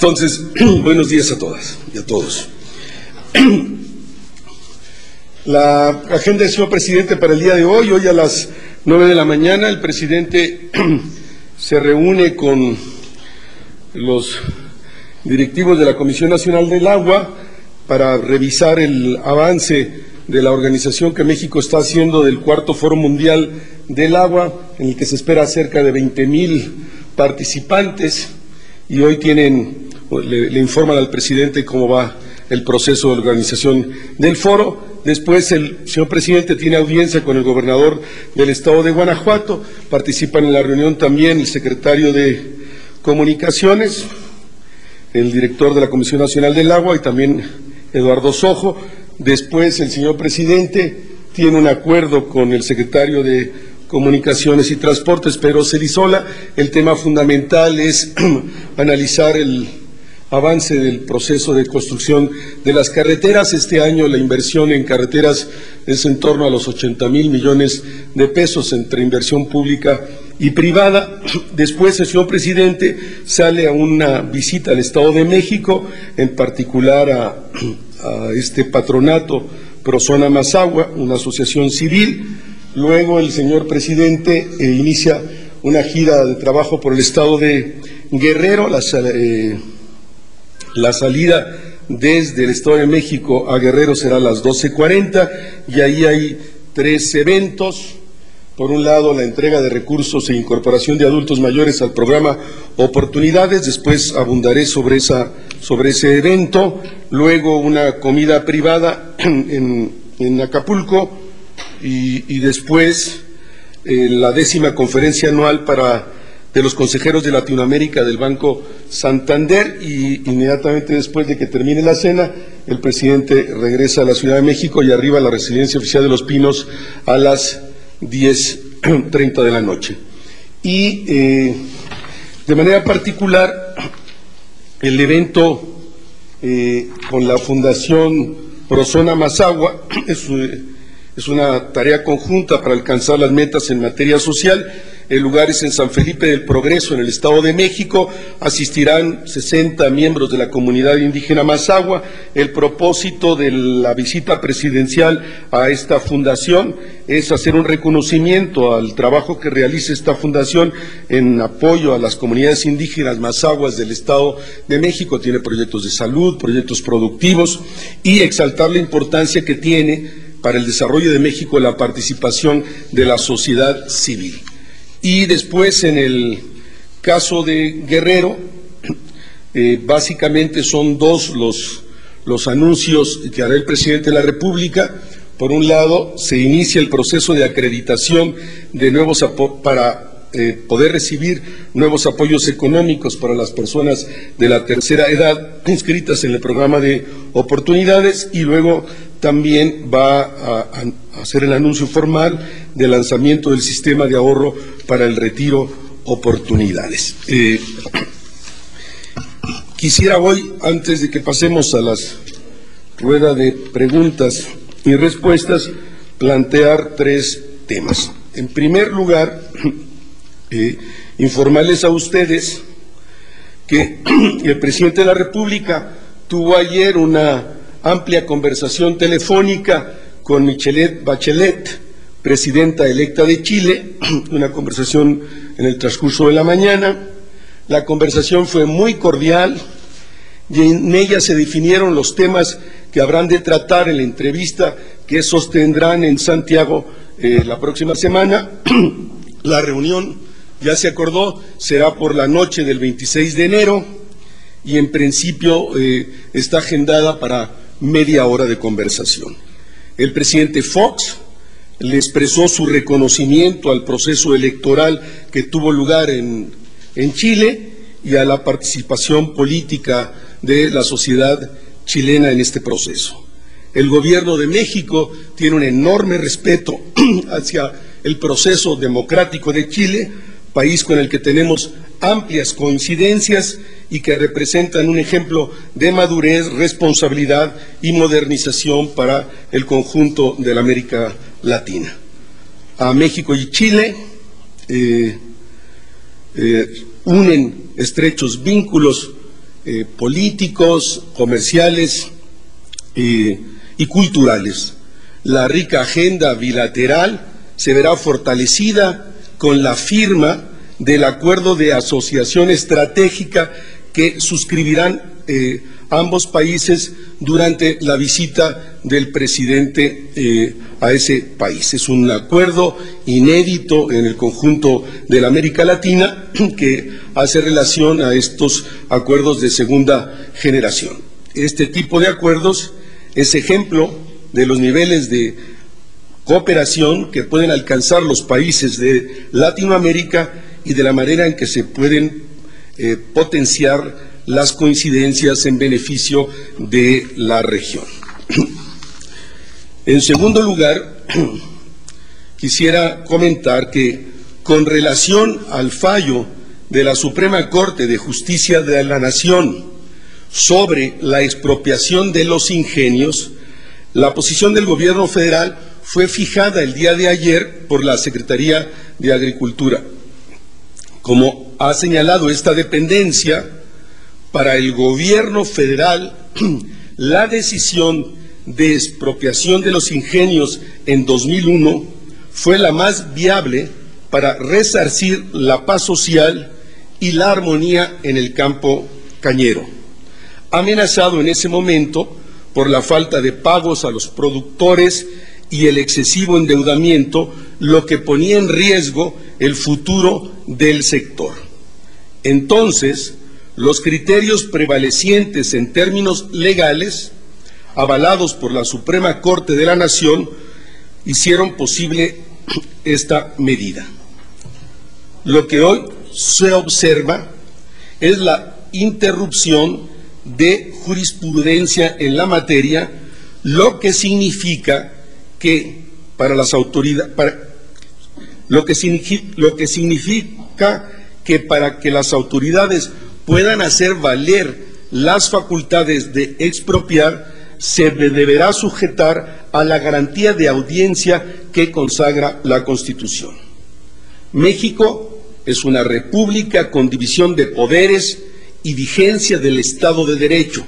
Entonces, buenos días a todas y a todos. La agenda del señor presidente para el día de hoy a las 9 de la mañana, el presidente se reúne con los directivos de la Comisión Nacional del Agua para revisar el avance de la organización que México está haciendo del cuarto Foro Mundial del Agua, en el que se espera cerca de 20,000 participantes, y hoy le informan al presidente cómo va el proceso de organización del foro. Después el señor presidente tiene audiencia con el gobernador del estado de Guanajuato, participan en la reunión también el secretario de Comunicaciones, el director de la Comisión Nacional del Agua y también Eduardo Sojo. Después el señor presidente tiene un acuerdo con el secretario de Comunicaciones y Transportes, Pedro Celizola. El tema fundamental es analizar el avance del proceso de construcción de las carreteras. Este año la inversión en carreteras es en torno a los 80,000 millones de pesos entre inversión pública y privada. Después el señor presidente sale a una visita al Estado de México, en particular a este patronato Prozona Mazahua, una asociación civil. Luego el señor presidente inicia una gira de trabajo por el estado de Guerrero. La salida desde el Estado de México a Guerrero será a las 12:40 y ahí hay 3 eventos. Por un lado, la entrega de recursos e incorporación de adultos mayores al programa Oportunidades. Después abundaré sobre ese evento. Luego una comida privada en Acapulco y después la 10ª conferencia anual de los consejeros de Latinoamérica del Banco Santander, y inmediatamente después de que termine la cena, el presidente regresa a la Ciudad de México y arriba a la residencia oficial de Los Pinos a las 10:30 de la noche. Y de manera particular, el evento con la Fundación Prozona Mazahua es una tarea conjunta para alcanzar las metas en materia social. El lugar es en San Felipe del Progreso, en el Estado de México. Asistirán 60 miembros de la comunidad indígena Mazahua. El propósito de la visita presidencial a esta fundación es hacer un reconocimiento al trabajo que realiza esta fundación en apoyo a las comunidades indígenas mazahuas del Estado de México. Tiene proyectos de salud, proyectos productivos, y exaltar la importancia que tiene para el desarrollo de México la participación de la sociedad civil. Y después, en el caso de Guerrero, básicamente son dos los anuncios que hará el presidente de la República. Por un lado, se inicia el proceso de acreditación de nuevos para poder recibir nuevos apoyos económicos para las personas de la tercera edad inscritas en el programa de Oportunidades, y luego también va a hacer el anuncio formal del lanzamiento del sistema de ahorro para el retiro Oportunidades. Quisiera hoy, antes de que pasemos a las ruedas de preguntas y respuestas, plantear 3 temas. En primer lugar, informarles a ustedes que el presidente de la República tuvo ayer una amplia conversación telefónica con Michelle Bachelet, presidenta electa de Chile, una conversación en el transcurso de la mañana. La conversación fue muy cordial y en ella se definieron los temas que habrán de tratar en la entrevista que sostendrán en Santiago la próxima semana. La reunión, ya se acordó, será por la noche del 26 de enero y en principio está agendada para media hora de conversación. El presidente Fox le expresó su reconocimiento al proceso electoral que tuvo lugar en Chile y a la participación política de la sociedad chilena en este proceso. El gobierno de México tiene un enorme respeto hacia el proceso democrático de Chile, país con el que tenemos amplias coincidencias y que representan un ejemplo de madurez, responsabilidad y modernización para el conjunto de la América Latina. A México y Chile unen estrechos vínculos políticos, comerciales y culturales. La rica agenda bilateral se verá fortalecida con la firma del acuerdo de asociación estratégica que suscribirán ambos países durante la visita del presidente a ese país. Es un acuerdo inédito en el conjunto de la América Latina que hace relación a estos acuerdos de segunda generación. Este tipo de acuerdos es ejemplo de los niveles de cooperación que pueden alcanzar los países de Latinoamérica y de la manera en que se pueden potenciar las coincidencias en beneficio de la región. En segundo lugar, quisiera comentar que con relación al fallo de la Suprema Corte de Justicia de la Nación sobre la expropiación de los ingenios, la posición del Gobierno federal fue fijada el día de ayer por la Secretaría de Agricultura. Como ha señalado esta dependencia, para el Gobierno federal, la decisión de expropiación de los ingenios en 2001 fue la más viable para resarcir la paz social y la armonía en el campo cañero, amenazado en ese momento por la falta de pagos a los productores y el excesivo endeudamiento, lo que ponía en riesgo el futuro del sector. Entonces, los criterios prevalecientes en términos legales, avalados por la Suprema Corte de la Nación, hicieron posible esta medida. Lo que hoy se observa es la interrupción de jurisprudencia en la materia, lo que significa que para las autoridades, lo que significa que para que las autoridades puedan hacer valer las facultades de expropiar, se deberá sujetar a la garantía de audiencia que consagra la Constitución. México es una república con división de poderes y vigencia del Estado de Derecho,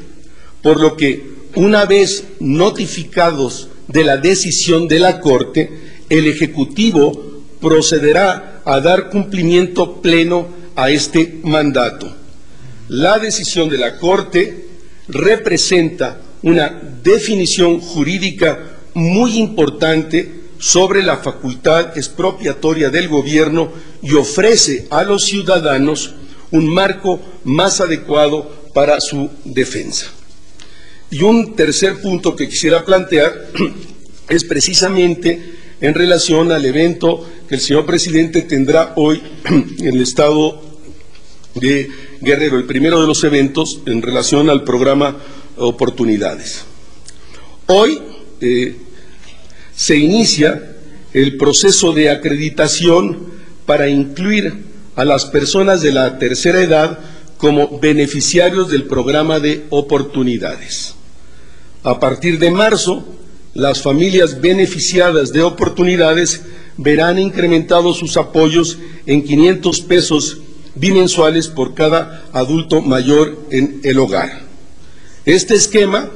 por lo que, una vez notificados de la decisión de la Corte, el Ejecutivo procederá a dar cumplimiento pleno a este mandato. La decisión de la Corte representa una definición jurídica muy importante sobre la facultad expropiatoria del Gobierno y ofrece a los ciudadanos un marco más adecuado para su defensa. Y un tercer punto que quisiera plantear es precisamente en relación al evento que el señor presidente tendrá hoy en el estado de Guerrero, el primero de los eventos en relación al programa Oportunidades. Hoy se inicia el proceso de acreditación para incluir a las personas de la tercera edad como beneficiarios del programa de Oportunidades. A partir de marzo, las familias beneficiadas de Oportunidades verán incrementados sus apoyos en 500 pesos bimensuales por cada adulto mayor en el hogar. Este esquema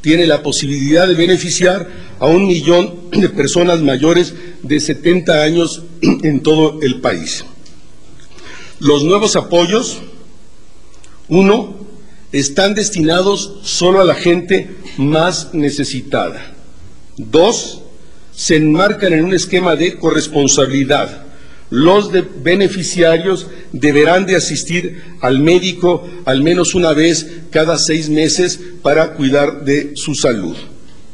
tiene la posibilidad de beneficiar a 1 millón de personas mayores de 70 años en todo el país. Los nuevos apoyos, 1, están destinados solo a la gente más necesitada. 2, se enmarcan en un esquema de corresponsabilidad. Los beneficiarios deberán de asistir al médico al menos una vez cada 6 meses para cuidar de su salud.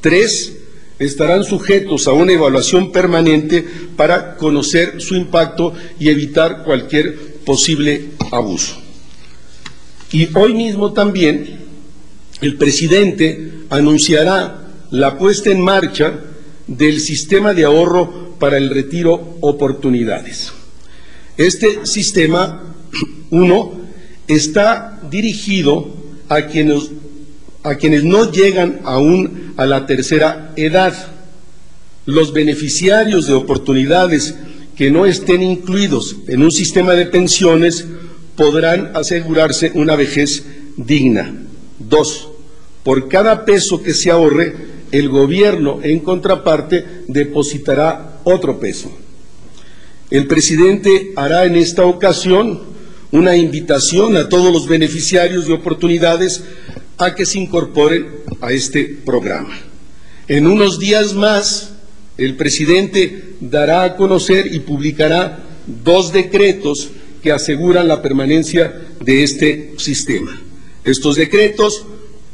3, estarán sujetos a una evaluación permanente para conocer su impacto y evitar cualquier posible abuso. Y hoy mismo también el presidente anunciará la puesta en marcha del sistema de ahorro para el retiro Oportunidades. Este sistema, 1, está dirigido a quienes no llegan aún a la tercera edad. Los beneficiarios de Oportunidades que no estén incluidos en un sistema de pensiones podrán asegurarse una vejez digna. 2, por cada peso que se ahorre, el gobierno en contraparte depositará otro peso. El presidente hará en esta ocasión una invitación a todos los beneficiarios de oportunidades a que se incorporen a este programa. En unos días más, el presidente dará a conocer y publicará 2 decretos que aseguran la permanencia de este sistema. Estos decretos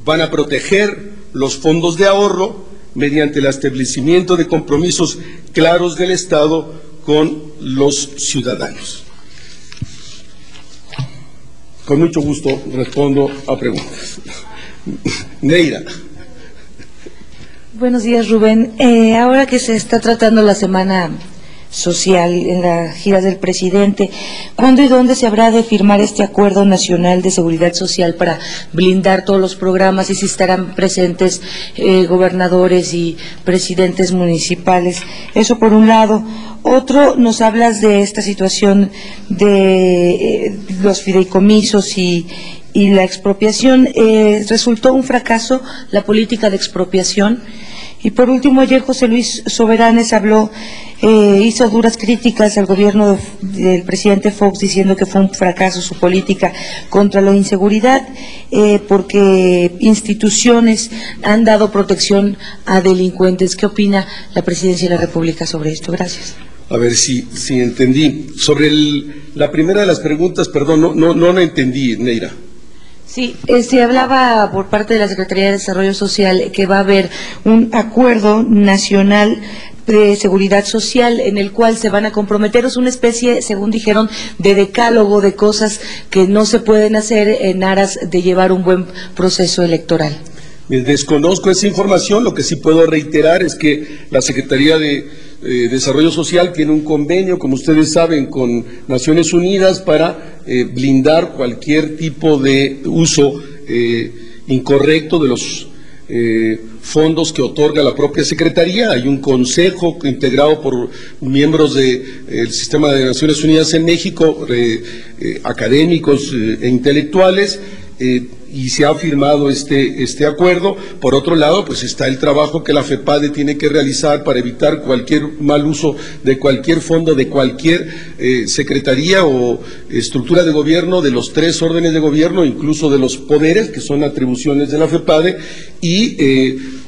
van a proteger los fondos de ahorro mediante el establecimiento de compromisos claros del Estado con los ciudadanos. Con mucho gusto respondo a preguntas. Neira. Buenos días, Rubén. Ahora que se está tratando la semana social en la gira del presidente, ¿cuándo y dónde se habrá de firmar este acuerdo nacional de seguridad social para blindar todos los programas y si estarán presentes gobernadores y presidentes municipales? Eso por un lado. Otro, nos hablas de esta situación de los fideicomisos y la expropiación. Resultó un fracaso la política de expropiación. Y por último, ayer José Luis Soberanes hizo duras críticas al gobierno del presidente Fox, diciendo que fue un fracaso su política contra la inseguridad, porque instituciones han dado protección a delincuentes. ¿Qué opina la Presidencia de la República sobre esto? Gracias. A ver si entendí. Sobre la primera de las preguntas, perdón, no entendí, Neira. Sí, se hablaba por parte de la Secretaría de Desarrollo Social que va a haber un acuerdo nacional de seguridad social en el cual se van a comprometer, es una especie, según dijeron, de decálogo de cosas que no se pueden hacer en aras de llevar un buen proceso electoral. Desconozco esa información, lo que sí puedo reiterar es que la Secretaría de Desarrollo Social tiene un convenio, como ustedes saben, con Naciones Unidas para blindar cualquier tipo de uso incorrecto de los fondos que otorga la propia Secretaría. Hay un consejo integrado por miembros del sistema de Naciones Unidas en México, académicos e intelectuales, y se ha firmado este acuerdo. Por otro lado, pues está el trabajo que la FEPADE tiene que realizar para evitar cualquier mal uso de cualquier fondo, de cualquier secretaría o estructura de gobierno, de los 3 órdenes de gobierno, incluso de los poderes, que son atribuciones de la FEPADE, y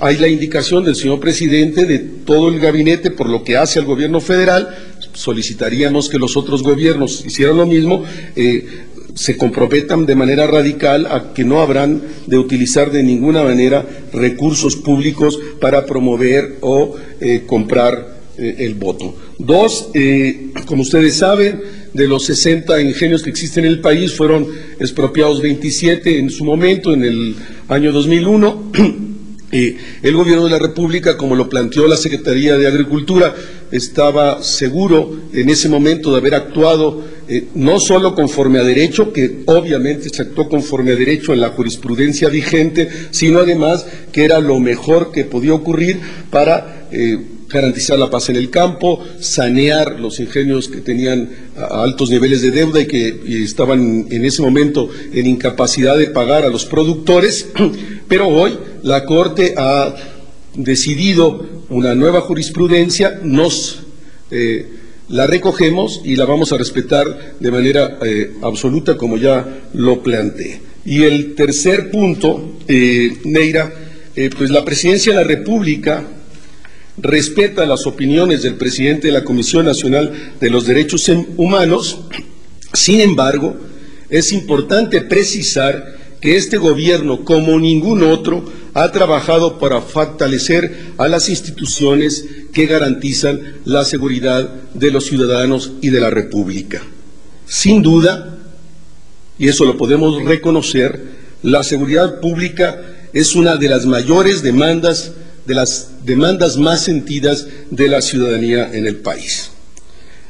hay la indicación del señor presidente de todo el gabinete, por lo que hace al gobierno federal. Solicitaríamos que los otros gobiernos hicieran lo mismo, se comprometan de manera radical a que no habrán de utilizar de ninguna manera recursos públicos para promover o comprar el voto. 2, como ustedes saben, de los 60 ingenios que existen en el país, fueron expropiados 27 en su momento, en el año 2001. El gobierno de la República, como lo planteó la Secretaría de Agricultura, estaba seguro en ese momento de haber actuado no solo conforme a derecho, que obviamente se actuó conforme a derecho en la jurisprudencia vigente, sino además que era lo mejor que podía ocurrir para garantizar la paz en el campo, sanear los ingenios que tenían altos niveles de deuda y que estaban en ese momento en incapacidad de pagar a los productores. Pero hoy la Corte ha decidido una nueva jurisprudencia, la recogemos y la vamos a respetar de manera absoluta, como ya lo planteé. Y el tercer punto, Neira, pues la Presidencia de la República respeta las opiniones del presidente de la Comisión Nacional de los Derechos Humanos. Sin embargo, es importante precisar que este gobierno, como ningún otro, ha trabajado para fortalecer a las instituciones que garantizan la seguridad de los ciudadanos y de la República. Sin duda, y eso lo podemos reconocer, la seguridad pública es una de las mayores demandas, de las demandas más sentidas de la ciudadanía en el país.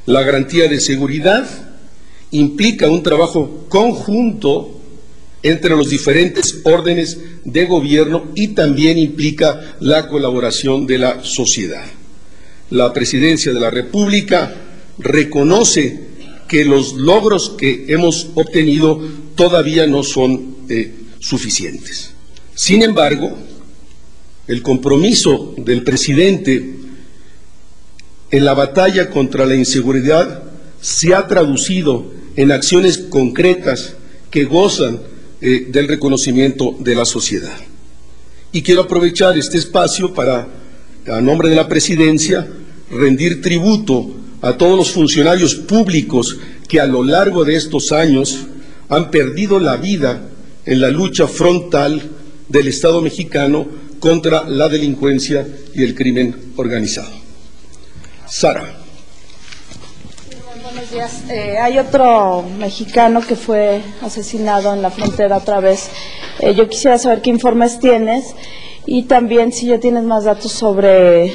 La garantía de seguridad implica un trabajo conjunto entre los diferentes órdenes de gobierno y también implica la colaboración de la sociedad. La Presidencia de la República reconoce que los logros que hemos obtenido todavía no son suficientes. Sin embargo, el compromiso del presidente en la batalla contra la inseguridad se ha traducido en acciones concretas que gozan del reconocimiento de la sociedad. Y quiero aprovechar este espacio para, a nombre de la Presidencia, rendir tributo a todos los funcionarios públicos que a lo largo de estos años han perdido la vida en la lucha frontal del Estado mexicano contra la delincuencia y el crimen organizado. Sara. Buenos días. Hay otro mexicano que fue asesinado en la frontera otra vez. Yo quisiera saber qué informes tienes y también si ya tienes más datos sobre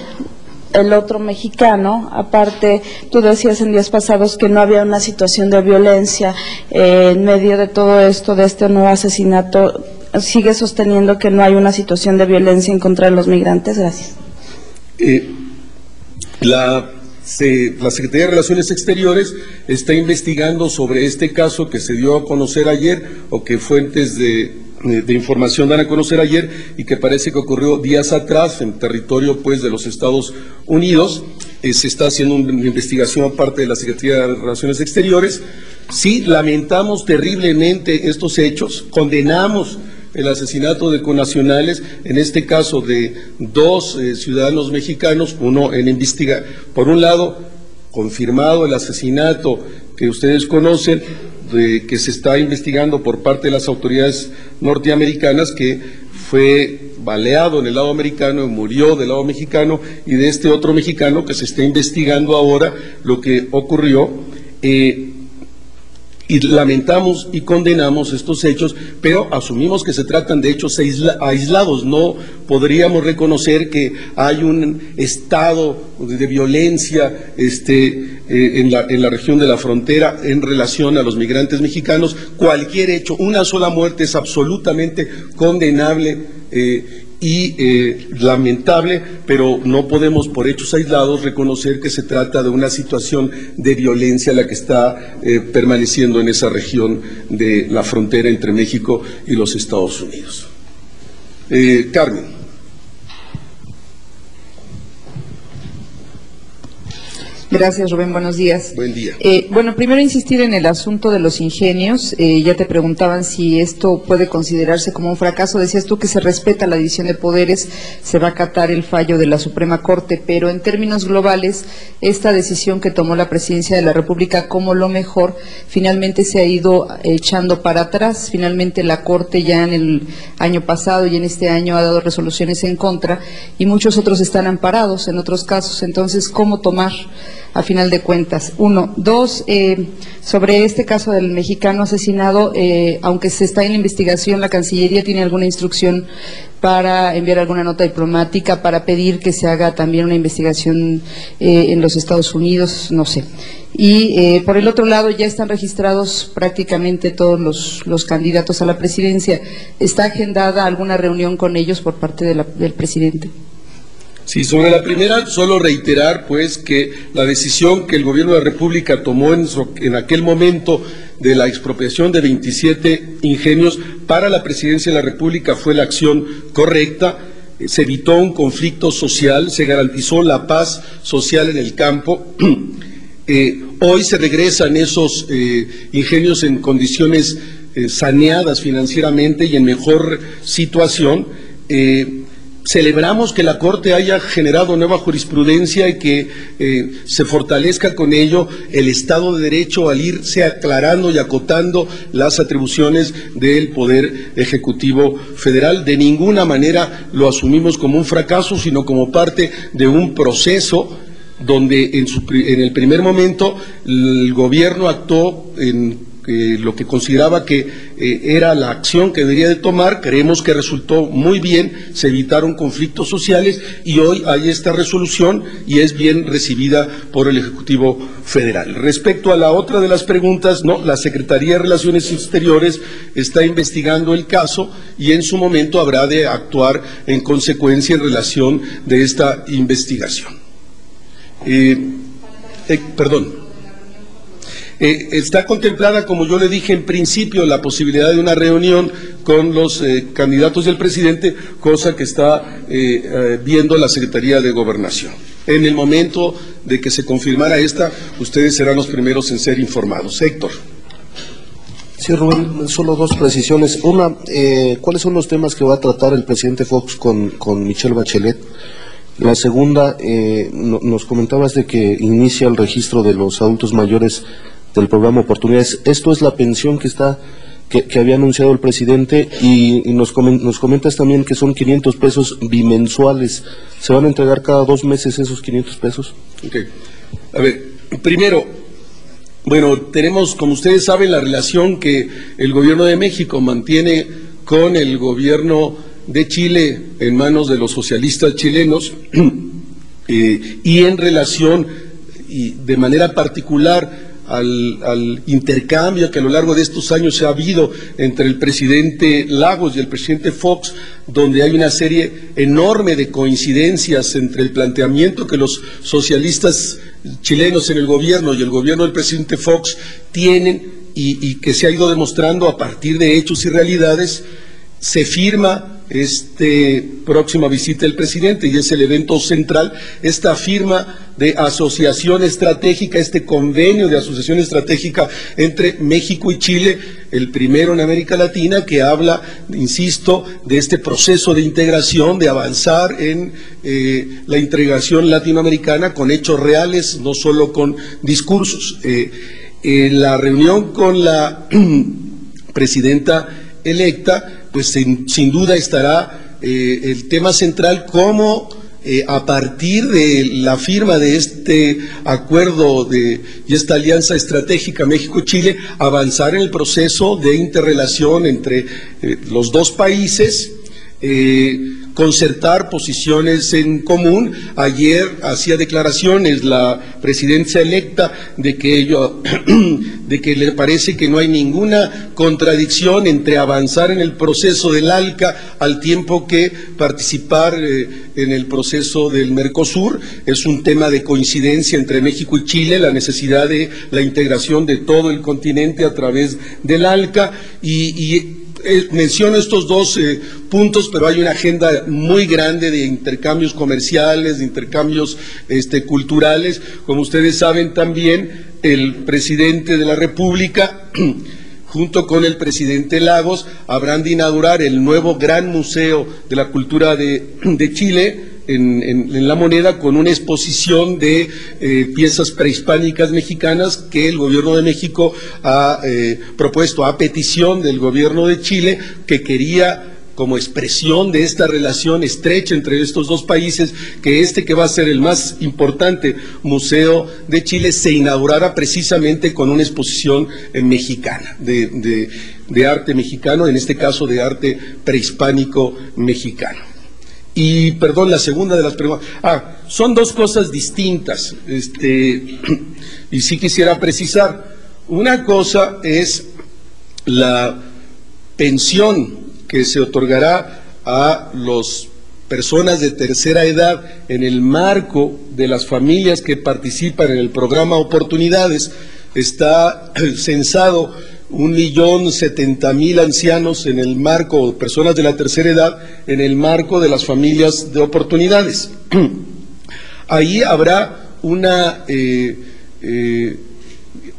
el otro mexicano. Aparte, tú decías en días pasados que no había una situación de violencia en medio de todo esto, de este nuevo asesinato. ¿Sigue sosteniendo que no hay una situación de violencia en contra de los migrantes? Gracias. La Secretaría de Relaciones Exteriores está investigando sobre este caso que se dio a conocer ayer, o que fuentes de información dan a conocer ayer, y que parece que ocurrió días atrás en territorio pues de los Estados Unidos. Se está haciendo una investigación aparte de la Secretaría de Relaciones Exteriores. Sí, lamentamos terriblemente estos hechos, condenamos el asesinato de connacionales, en este caso de dos ciudadanos mexicanos, por un lado, confirmado el asesinato que ustedes conocen, que se está investigando por parte de las autoridades norteamericanas, que fue baleado en el lado americano y murió del lado mexicano, y de este otro mexicano que se está investigando ahora lo que ocurrió. Y lamentamos y condenamos estos hechos, pero asumimos que se tratan de hechos aislados. No podríamos reconocer que hay un estado de violencia en la región de la frontera en relación a los migrantes mexicanos. Cualquier hecho, una sola muerte es absolutamente condenable y lamentable, pero no podemos por hechos aislados reconocer que se trata de una situación de violencia la que está permaneciendo en esa región de la frontera entre México y los Estados Unidos. Carmen. Gracias, Rubén. Buenos días. Buen día. Bueno, primero insistir en el asunto de los ingenios. Ya te preguntaban si esto puede considerarse como un fracaso. Decías tú que se respeta la división de poderes, se va a acatar el fallo de la Suprema Corte, pero en términos globales, esta decisión que tomó la Presidencia de la República como lo mejor, finalmente se ha ido echando para atrás. Finalmente la Corte ya en el año pasado y en este año ha dado resoluciones en contra y muchos otros están amparados en otros casos. Entonces, ¿cómo tomar a final de cuentas? Uno. Dos, sobre este caso del mexicano asesinado, aunque se está en la investigación, ¿la Cancillería tiene alguna instrucción para enviar alguna nota diplomática, para pedir que se haga también una investigación en los Estados Unidos? No sé. Y por el otro lado, ya están registrados prácticamente todos los candidatos a la presidencia. ¿Está agendada alguna reunión con ellos por parte del presidente? Sí, sobre la primera, solo reiterar pues que la decisión que el Gobierno de la República tomó en aquel momento de la expropiación de 27 ingenios para la Presidencia de la República fue la acción correcta. Se evitó un conflicto social, se garantizó la paz social en el campo. Hoy se regresan esos ingenios en condiciones saneadas financieramente y en mejor situación. Celebramos que la Corte haya generado nueva jurisprudencia y que se fortalezca con ello el Estado de Derecho al irse aclarando y acotando las atribuciones del Poder Ejecutivo Federal. De ninguna manera lo asumimos como un fracaso, sino como parte de un proceso donde en el primer momento el Gobierno actuó en lo que consideraba que era la acción que debería de tomar. Creemos que resultó muy bien, se evitaron conflictos sociales y hoy hay esta resolución y es bien recibida por el Ejecutivo Federal. Respecto a la otra de las preguntas, no, la Secretaría de Relaciones Exteriores está investigando el caso y en su momento habrá de actuar en consecuencia en relación de esta investigación. Perdón. Está contemplada, como yo le dije en principio, la posibilidad de una reunión con los candidatos del presidente, cosa que está viendo la Secretaría de Gobernación. En el momento de que se confirmara esta, ustedes serán los primeros en ser informados. Héctor. Sí, Rubén, solo dos precisiones. Una, ¿cuáles son los temas que va a tratar el presidente Fox con Michelle Bachelet? La segunda, nos comentabas de que inicia el registro de los adultos mayores del programa Oportunidades. Esto es la pensión que había anunciado el presidente, y nos comentas también que son 500 pesos bimensuales. ¿Se van a entregar cada 2 meses esos 500 pesos? Ok. A ver, primero, bueno, tenemos, como ustedes saben, la relación que el gobierno de México mantiene con el gobierno de Chile en manos de los socialistas chilenos, y en relación, y de manera particular, al intercambio que a lo largo de estos años se ha habido entre el presidente Lagos y el presidente Fox, donde hay una serie enorme de coincidencias entre el planteamiento que los socialistas chilenos en el gobierno y el gobierno del presidente Fox tienen, y que se ha ido demostrando a partir de hechos y realidades. Se firma próxima visita del presidente, y es el evento central, esta firma de asociación estratégica, este convenio de asociación estratégica entre México y Chile, el primero en América Latina, que habla, insisto, de este proceso de integración, de avanzar en la integración latinoamericana con hechos reales, no solo con discursos. La reunión con la presidenta electa, pues sin duda estará el tema central, cómo a partir de la firma de este acuerdo y esta alianza estratégica México-Chile, avanzar en el proceso de interrelación entre los dos países, concertar posiciones en común. Ayer hacía declaraciones la presidencia electa de que le parece que no hay ninguna contradicción entre avanzar en el proceso del ALCA al tiempo que participar en el proceso del Mercosur. Es un tema de coincidencia entre México y Chile, la necesidad de la integración de todo el continente a través del ALCA, y menciono estos dos puntos, pero hay una agenda muy grande de intercambios comerciales, de intercambios culturales. Como ustedes saben también, el presidente de la República, junto con el presidente Lagos, habrán de inaugurar el nuevo Gran Museo de la Cultura de Chile, en La Moneda, con una exposición de piezas prehispánicas mexicanas que el gobierno de México ha propuesto a petición del gobierno de Chile, que quería, como expresión de esta relación estrecha entre estos dos países, que va a ser el más importante museo de Chile, se inaugurara precisamente con una exposición mexicana, de arte mexicano, en este caso de arte prehispánico mexicano. Y, perdón, la segunda de las preguntas. Son dos cosas distintas, y sí quisiera precisar. Una cosa es la pensión que se otorgará a las personas de tercera edad en el marco de las familias que participan en el programa Oportunidades. Está censado 1.070.000 ancianos en el marco, personas de la tercera edad, en el marco de las familias de oportunidades. Ahí habrá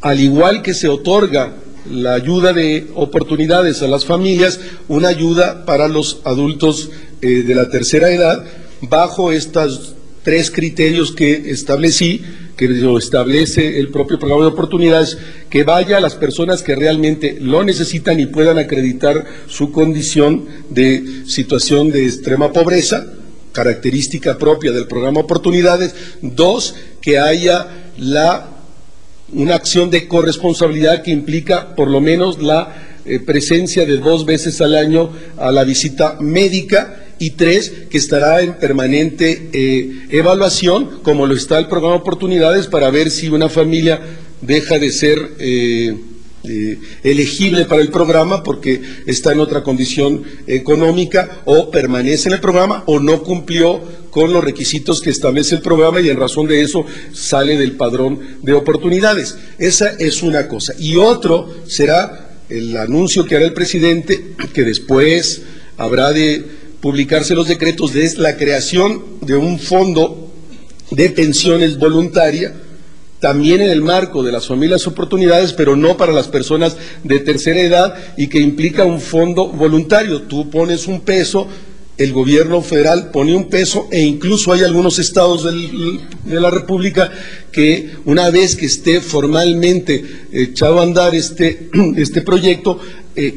al igual que se otorga la ayuda de oportunidades a las familias, una ayuda para los adultos de la tercera edad, bajo estos 3 criterios que establecí, que lo establece el propio programa de oportunidades, que vaya a las personas que realmente lo necesitan y puedan acreditar su condición de situación de extrema pobreza, característica propia del programa Oportunidades. 2, que haya una acción de corresponsabilidad que implica por lo menos la presencia de 2 veces al año a la visita médica. Y 3, que estará en permanente evaluación, como lo está el programa Oportunidades, para ver si una familia deja de ser elegible para el programa porque está en otra condición económica, o permanece en el programa, o no cumplió con los requisitos que establece el programa y en razón de eso sale del padrón de oportunidades. Esa es una cosa. Y otro será el anuncio que hará el presidente, que después habrá de publicarse los decretos, de la creación de un fondo de pensiones voluntaria, también en el marco de las familias oportunidades, pero no para las personas de tercera edad, y que implica un fondo voluntario. Tú pones un peso, el gobierno federal pone un peso, e incluso hay algunos estados de la República que una vez que esté formalmente echado a andar este proyecto,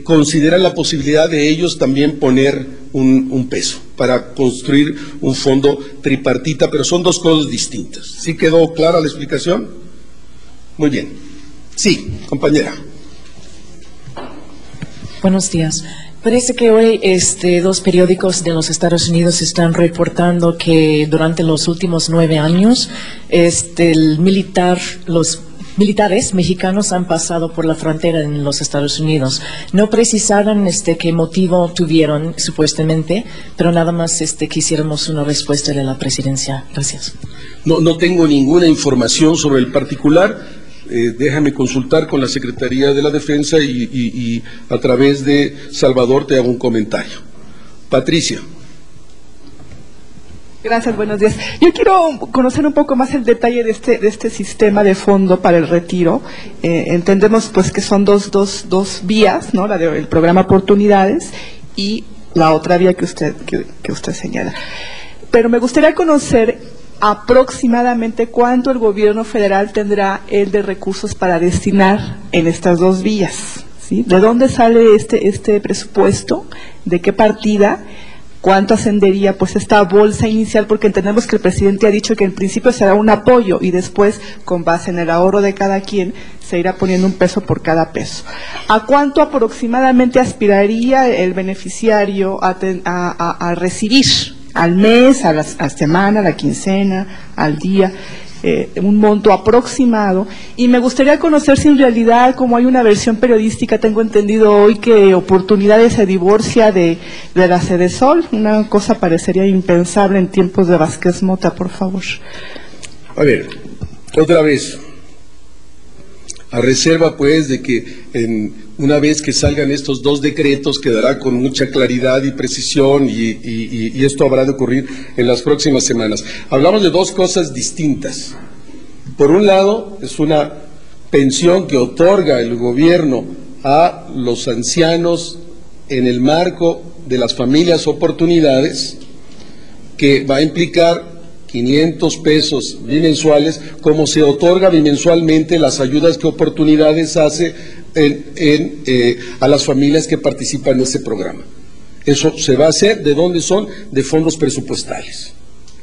consideran la posibilidad de ellos también poner un peso para construir un fondo tripartita, pero son dos cosas distintas. ¿Sí quedó clara la explicación? Muy bien. Sí, compañera. Buenos días. Parece que hoy dos periódicos de los Estados Unidos están reportando que durante los últimos 9 años los militares mexicanos han pasado por la frontera en los Estados Unidos. No precisaron qué motivo tuvieron supuestamente, pero nada más quisiéramos una respuesta de la presidencia. Gracias. No tengo ninguna información sobre el particular. Déjame consultar con la Secretaría de la Defensa y a través de Salvador te hago un comentario. Patricia. Gracias, buenos días. Yo quiero conocer un poco más el detalle de este sistema de fondo para el retiro. Entendemos pues que son dos vías, ¿no? La del programa Oportunidades y la otra vía que usted señala. Pero me gustaría conocer aproximadamente cuánto el gobierno federal tendrá él de recursos para destinar en estas dos vías, ¿sí? ¿De dónde sale este presupuesto? ¿De qué partida? ¿Cuánto ascendería pues esta bolsa inicial? Porque entendemos que el presidente ha dicho que en principio será un apoyo y después, con base en el ahorro de cada quien, se irá poniendo un peso por cada peso. ¿A cuánto aproximadamente aspiraría el beneficiario a recibir? ¿Al mes, a la semana, a la quincena, al día? Un monto aproximado, y me gustaría conocer si en realidad, como hay una versión periodística, tengo entendido hoy que Oportunidades se divorcia de la Sedesol, una cosa parecería impensable en tiempos de Vázquez Mota, por favor. A ver, otra vez, a reserva pues de que una vez que salgan estos dos decretos quedará con mucha claridad y precisión y esto habrá de ocurrir en las próximas semanas. Hablamos de dos cosas distintas. Por un lado, es una pensión que otorga el gobierno a los ancianos en el marco de las familias oportunidades, que va a implicar 500 pesos bimensuales, como se otorga bimensualmente las ayudas que Oportunidades hace a las familias que participan en ese programa. Eso se va a hacer, ¿de dónde son? De fondos presupuestales.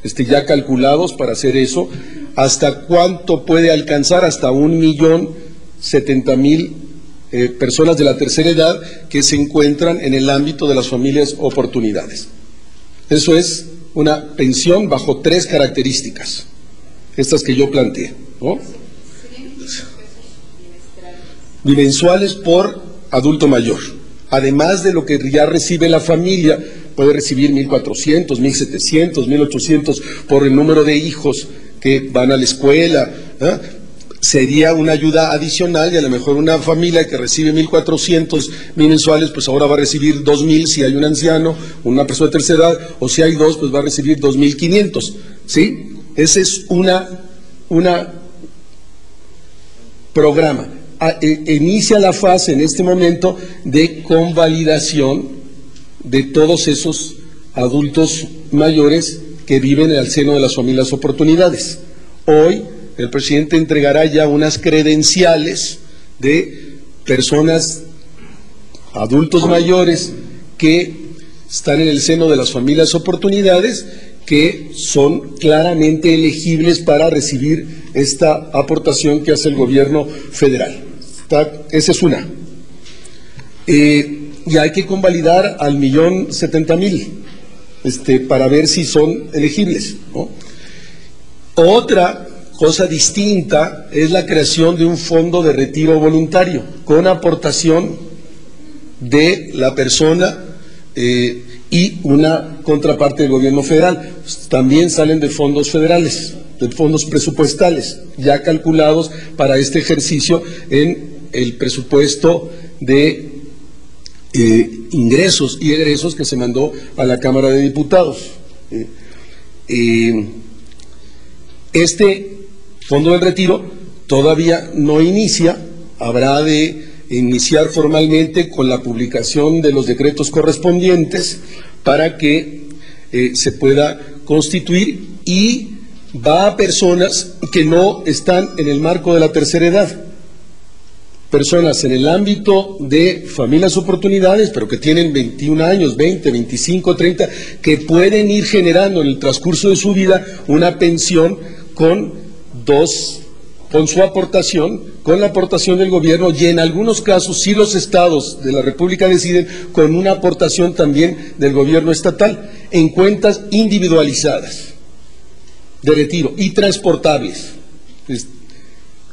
Ya calculados para hacer eso. ¿Hasta cuánto puede alcanzar? Hasta 1.070.000 personas de la tercera edad que se encuentran en el ámbito de las familias Oportunidades. Eso es una pensión bajo 3 características, estas que yo planteé, ¿no? Bimensuales por adulto mayor, además de lo que ya recibe la familia. Puede recibir 1.400, 1.700, 1.800 por el número de hijos que van a la escuela, ¿eh? Sería una ayuda adicional, y a lo mejor una familia que recibe 1.400 mensuales, pues ahora va a recibir 2.000 si hay un anciano, una persona de tercera edad, o si hay dos, pues va a recibir 2.500, ¿sí? Ese es una programa. Inicia la fase en este momento de convalidación de todos esos adultos mayores que viven en el seno de las familias Oportunidades. Hoy el presidente entregará ya unas credenciales de personas, adultos mayores, que están en el seno de las familias Oportunidades, que son claramente elegibles para recibir esta aportación que hace el gobierno federal. Esa es una. Y hay que convalidar al 1.070.000 para ver si son elegibles, ¿no? Otra cosa distinta es la creación de un fondo de retiro voluntario con aportación de la persona y una contraparte del gobierno federal. También salen de fondos federales, de fondos presupuestales, ya calculados para este ejercicio en el presupuesto de ingresos y egresos que se mandó a la Cámara de Diputados. Este Fondo del Retiro todavía no inicia, habrá de iniciar formalmente con la publicación de los decretos correspondientes para que se pueda constituir, y va a personas que no están en el marco de la tercera edad, personas en el ámbito de familias oportunidades, pero que tienen 21 años, 20, 25, 30, que pueden ir generando en el transcurso de su vida una pensión con su aportación, con la aportación del gobierno, y en algunos casos sí los estados de la República deciden con una aportación también del gobierno estatal, en cuentas individualizadas de retiro y transportables.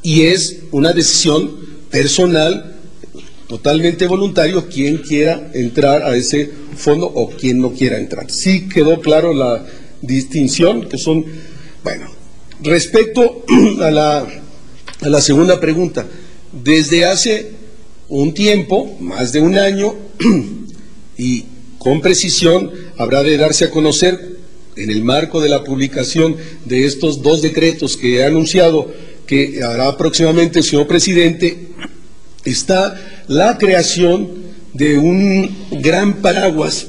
Y es una decisión personal, totalmente voluntario, quien quiera entrar a ese fondo o quien no quiera entrar. Sí quedó claro la distinción, que son, bueno, respecto a la segunda pregunta, desde hace un tiempo, más de un año, y con precisión habrá de darse a conocer en el marco de la publicación de estos dos decretos que he anunciado que hará próximamente el señor presidente, está la creación de un gran paraguas,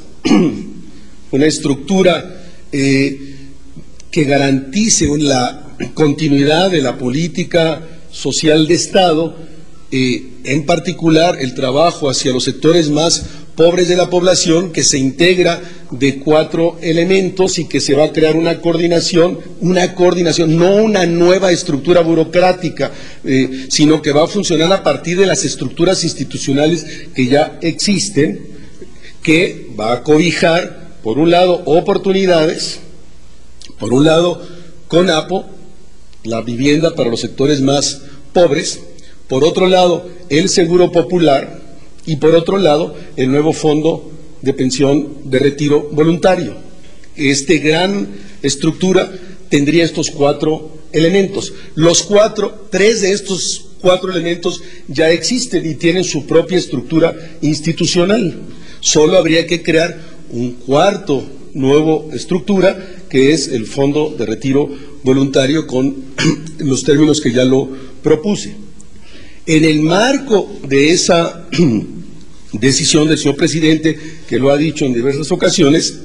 una estructura que garantice la continuidad de la política social de Estado, en particular el trabajo hacia los sectores más pobres de la población, que se integra de 4 elementos y que se va a crear una coordinación, no una nueva estructura burocrática, sino que va a funcionar a partir de las estructuras institucionales que ya existen, que va a cobijar, por un lado, oportunidades, por un lado, CONAPO, la vivienda para los sectores más pobres, por otro lado, el Seguro Popular, y por otro lado, el nuevo Fondo de Pensión de Retiro Voluntario. Gran estructura tendría estos 4 elementos. Tres de estos 4 elementos ya existen y tienen su propia estructura institucional. Solo habría que crear un cuarto nuevo estructura, que es el Fondo de Retiro Voluntario, con los términos que ya lo propuse. En el marco de esa decisión del señor presidente, que lo ha dicho en diversas ocasiones,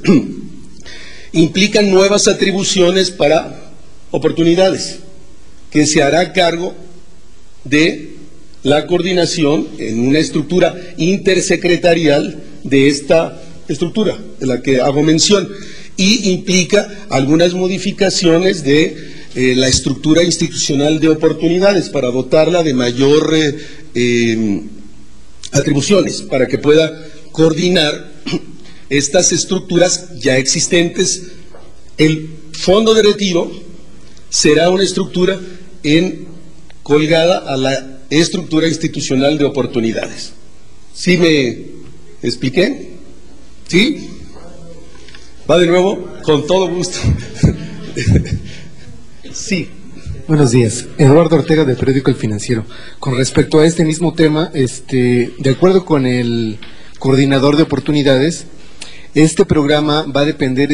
implican nuevas atribuciones para oportunidades, que se hará cargo de la coordinación en una estructura intersecretarial de esta estructura de la que hago mención, y implica algunas modificaciones de la estructura institucional de oportunidades para dotarla de mayor atribuciones, para que pueda coordinar estas estructuras ya existentes. El Fondo de Retiro será una estructura colgada a la estructura institucional de oportunidades. ¿Sí me expliqué? ¿Sí? ¿Va de nuevo? Con todo gusto. Sí. Buenos días, Eduardo Ortega del periódico El Financiero. Con respecto a este mismo tema, de acuerdo con el coordinador de oportunidades, este programa va a depender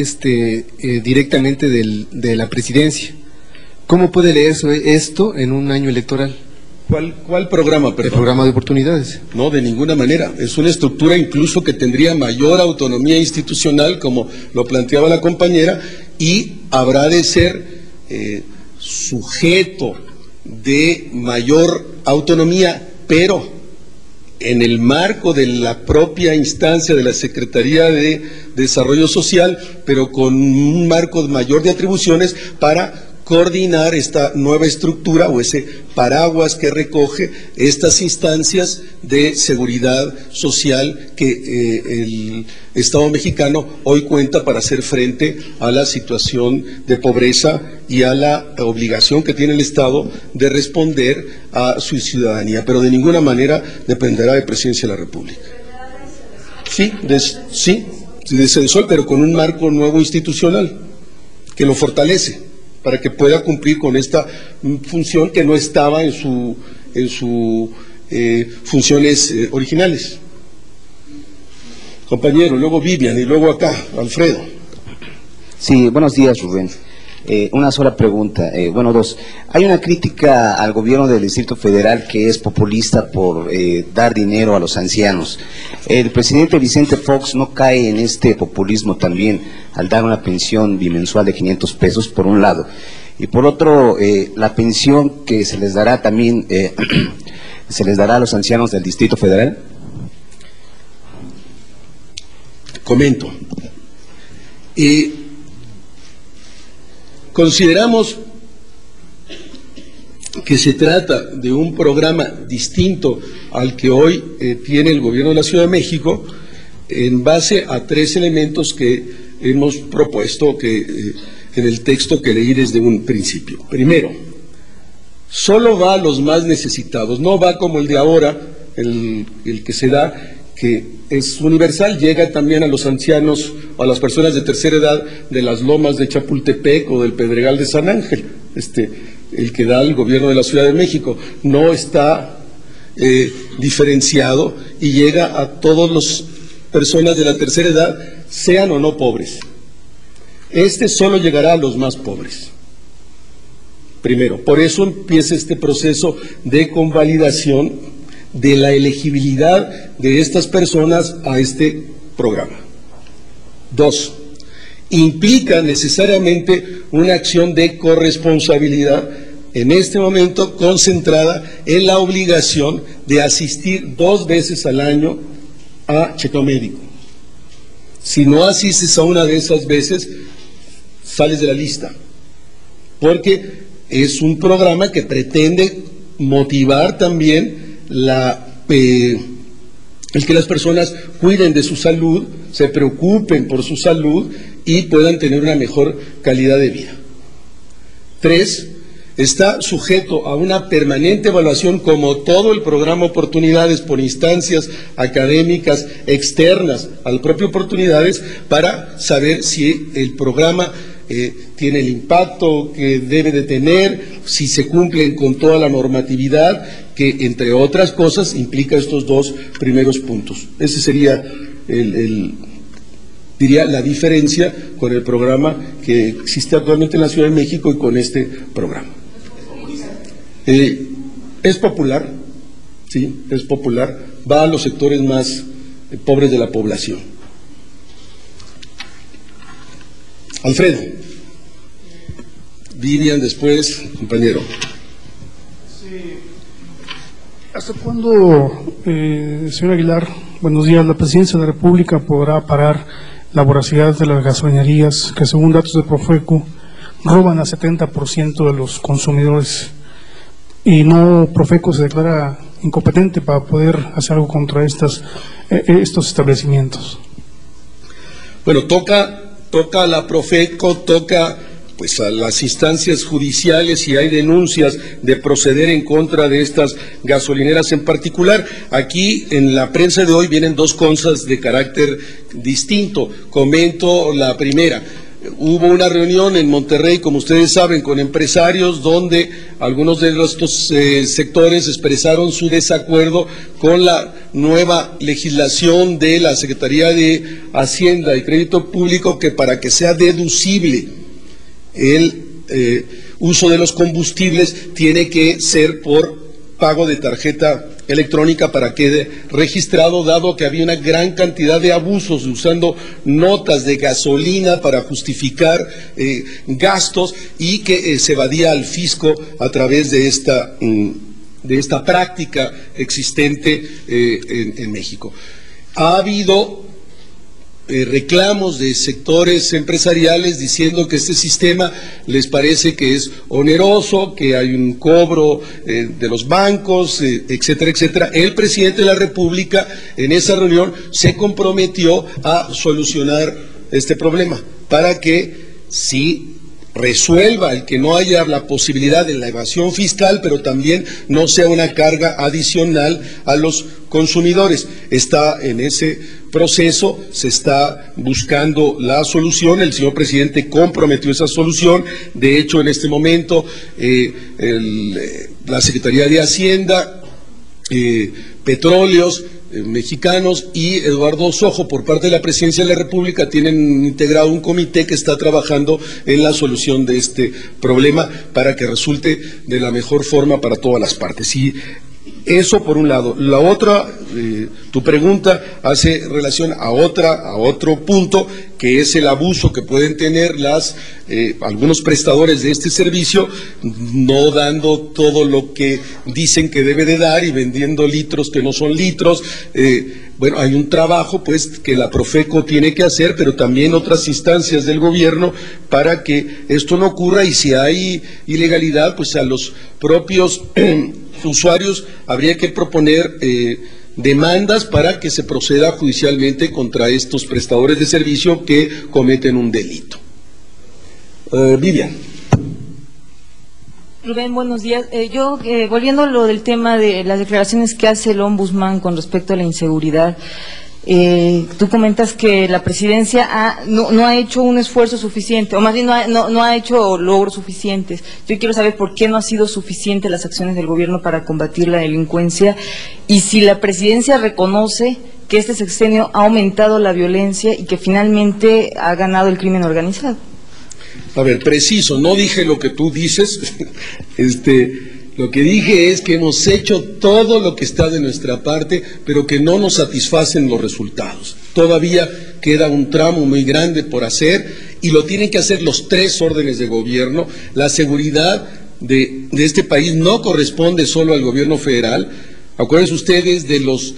directamente de la presidencia. ¿Cómo puede leerse esto en un año electoral? ¿Cuál programa, perdón? El programa de oportunidades. No, de ninguna manera. Es una estructura incluso que tendría mayor autonomía institucional, como lo planteaba la compañera, y habrá de ser sujeto de mayor autonomía, pero en el marco de la propia instancia de la Secretaría de Desarrollo Social, pero con un marco mayor de atribuciones para coordinar esta nueva estructura o ese paraguas que recoge estas instancias de seguridad social que el Estado mexicano hoy cuenta para hacer frente a la situación de pobreza y a la obligación que tiene el Estado de responder a su ciudadanía, pero de ninguna manera dependerá de Presidencia de la República. Sí, de Sedesol, pero con un marco nuevo institucional que lo fortalece para que pueda cumplir con esta función que no estaba en sus funciones originales. Compañero, luego Vivian y luego acá, Alfredo. Sí, buenos días, Rubén. Una sola pregunta, bueno, dos. Hay una crítica al gobierno del Distrito Federal que es populista por dar dinero a los ancianos. El presidente Vicente Fox no cae en este populismo también al dar una pensión bimensual de 500 pesos, por un lado. Y por otro, la pensión que se les dará también, ¿se les dará a los ancianos del Distrito Federal? Comento. Consideramos que se trata de un programa distinto al que hoy tiene el gobierno de la Ciudad de México, en base a 3 elementos que hemos propuesto en el texto que leí desde un principio. Primero, solo va a los más necesitados, no va como el de ahora, el que se da, que es universal, llega también a los ancianos, a las personas de tercera edad de las lomas de Chapultepec o del Pedregal de San Ángel, el que da el gobierno de la Ciudad de México, no está diferenciado y llega a todas las personas de la tercera edad, sean o no pobres. Solo llegará a los más pobres. Primero, por eso empieza este proceso de convalidación de la elegibilidad de estas personas a este programa. 2, implica necesariamente una acción de corresponsabilidad, en este momento concentrada en la obligación de asistir 2 veces al año a chequeo médico. Si no asistes a una de esas veces, sales de la lista, porque es un programa que pretende motivar también el que las personas cuiden de su salud, se preocupen por su salud y puedan tener una mejor calidad de vida. 3, está sujeto a una permanente evaluación, como todo el programa Oportunidades, por instancias académicas externas al propio Oportunidades, para saber si el programa tiene el impacto que debe de tener, si se cumplen con toda la normatividad, que entre otras cosas implica estos 2 primeros puntos. Ese sería diría la diferencia con el programa que existe actualmente en la Ciudad de México y con este programa. Es popular, sí, es popular, va a los sectores más pobres de la población. Alfredo. Vivian después, compañero. Sí. ¿Hasta cuándo, señor Aguilar, buenos días, la Presidencia de la República podrá parar la voracidad de las gasolinerías que, según datos de Profeco, roban a 70% de los consumidores, y no Profeco se declara incompetente para poder hacer algo contra estos establecimientos? Bueno, toca a la Profeco, toca pues a las instancias judiciales si hay denuncias de proceder en contra de estas gasolineras en particular. Aquí en la prensa de hoy vienen 2 cosas de carácter distinto. Comento la primera. Hubo una reunión en Monterrey, como ustedes saben, con empresarios, donde algunos de estos sectores expresaron su desacuerdo con la nueva legislación de la Secretaría de Hacienda y Crédito Público, que para que sea deducible el uso de los combustibles tiene que ser por pago de tarjeta electrónica para que quede registrado, dado que había una gran cantidad de abusos usando notas de gasolina para justificar gastos, y que se evadía al fisco a través de esta práctica existente en México. Ha habido reclamos de sectores empresariales diciendo que este sistema les parece que es oneroso, que hay un cobro de los bancos, etcétera, etcétera. El presidente de la República en esa reunión se comprometió a solucionar este problema para que, si resuelva el que no haya la posibilidad de la evasión fiscal, pero también no sea una carga adicional a los consumidores. Está en ese proceso, se está buscando la solución, el señor presidente comprometió esa solución. De hecho, en este momento la Secretaría de Hacienda, Petróleos Mexicanos y Eduardo Sojo, por parte de la Presidencia de la República, tienen integrado un comité que está trabajando en la solución de este problema para que resulte de la mejor forma para todas las partes. Y eso por un lado. La otra, tu pregunta hace relación a otro punto, que es el abuso que pueden tener algunos prestadores de este servicio, no dando todo lo que dicen que debe de dar y vendiendo litros que no son litros. Bueno, hay un trabajo pues que la Profeco tiene que hacer, pero también otras instancias del gobierno para que esto no ocurra, y si hay ilegalidad, pues a los propios usuarios habría que proponer demandas para que se proceda judicialmente contra estos prestadores de servicio que cometen un delito. Vivian. Rubén, buenos días. Volviendo a lo del tema de las declaraciones que hace el ombudsman con respecto a la inseguridad, tú comentas que la presidencia no ha hecho un esfuerzo suficiente, o más bien no ha hecho logros suficientes. Yo quiero saber por qué no ha sido suficiente las acciones del gobierno para combatir la delincuencia, y si la presidencia reconoce que este sexenio ha aumentado la violencia y que finalmente ha ganado el crimen organizado. A ver, preciso, no dije lo que tú dices, lo que dije es que hemos hecho todo lo que está de nuestra parte, pero que no nos satisfacen los resultados. Todavía queda un tramo muy grande por hacer, y lo tienen que hacer los tres órdenes de gobierno. La seguridad de este país no corresponde solo al gobierno federal. Acuérdense ustedes de los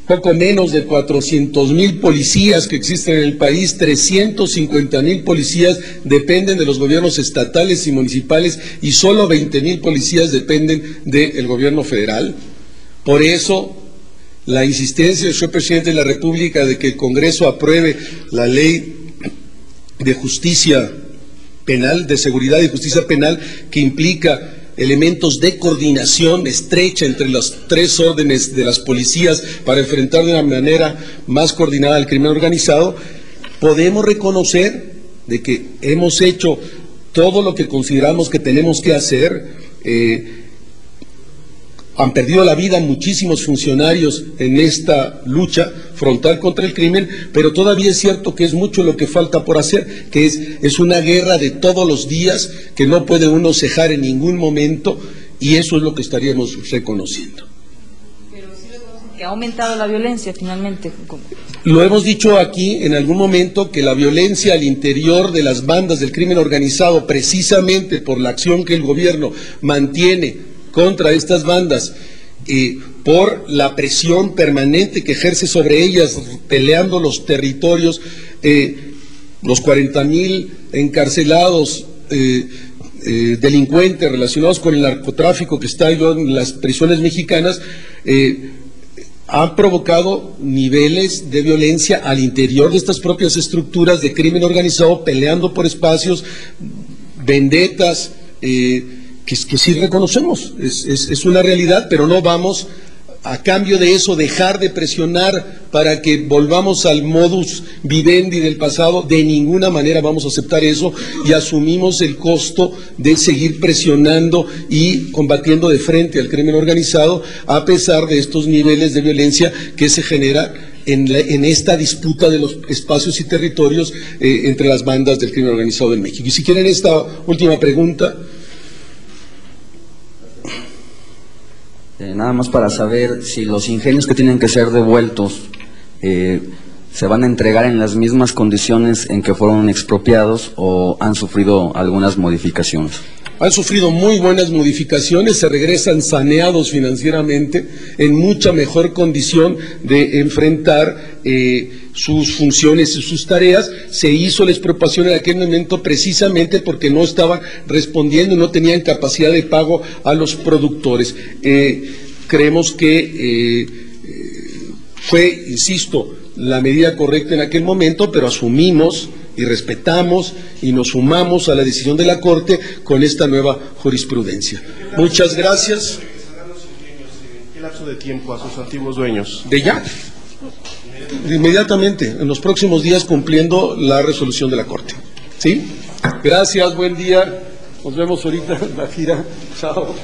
poco menos de 400,000 policías que existen en el país. 350,000 policías dependen de los gobiernos estatales y municipales, y solo 20,000 policías dependen del gobierno federal. Por eso, la insistencia del señor presidente de la República de que el Congreso apruebe la ley de justicia penal, de seguridad y justicia penal, que implica elementos de coordinación estrecha entre las tres órdenes de las policías para enfrentar de una manera más coordinada al crimen organizado. Podemos reconocer de que hemos hecho todo lo que consideramos que tenemos que hacer. Han perdido la vida muchísimos funcionarios en esta lucha frontal contra el crimen, pero todavía es cierto que es mucho lo que falta por hacer, que es una guerra de todos los días que no puede uno cejar en ningún momento, y eso es lo que estaríamos reconociendo. Pero sí reconocen que ha aumentado la violencia finalmente. Lo hemos dicho aquí en algún momento, que la violencia al interior de las bandas del crimen organizado, precisamente por la acción que el gobierno mantiene contra estas bandas, por la presión permanente que ejerce sobre ellas, peleando los territorios, los 40,000 encarcelados, delincuentes relacionados con el narcotráfico que está en las prisiones mexicanas, han provocado niveles de violencia al interior de estas propias estructuras de crimen organizado, peleando por espacios, vendetas, que sí reconocemos, es una realidad, pero no vamos a cambio de eso dejar de presionar para que volvamos al modus vivendi del pasado. De ninguna manera vamos a aceptar eso, y asumimos el costo de seguir presionando y combatiendo de frente al crimen organizado, a pesar de estos niveles de violencia que se generan en esta disputa de los espacios y territorios entre las bandas del crimen organizado en México. Y si quieren esta última pregunta. Nada más para saber si los ingenios que tienen que ser devueltos se van a entregar en las mismas condiciones en que fueron expropiados, o han sufrido algunas modificaciones. Han sufrido muy buenas modificaciones, se regresan saneados financieramente, en mucha mejor condición de enfrentar sus funciones y sus tareas. Se hizo la expropiación en aquel momento precisamente porque no estaban respondiendo, no tenían capacidad de pago a los productores. Creemos que fue, insisto, la medida correcta en aquel momento, pero asumimos y respetamos y nos sumamos a la decisión de la Corte con esta nueva jurisprudencia. Muchas gracias. ¿Qué lapso de tiempo a sus antiguos dueños? De ya. Inmediatamente, en los próximos días, cumpliendo la resolución de la Corte. ¿Sí? Gracias, buen día. Nos vemos ahorita en la gira. Chao.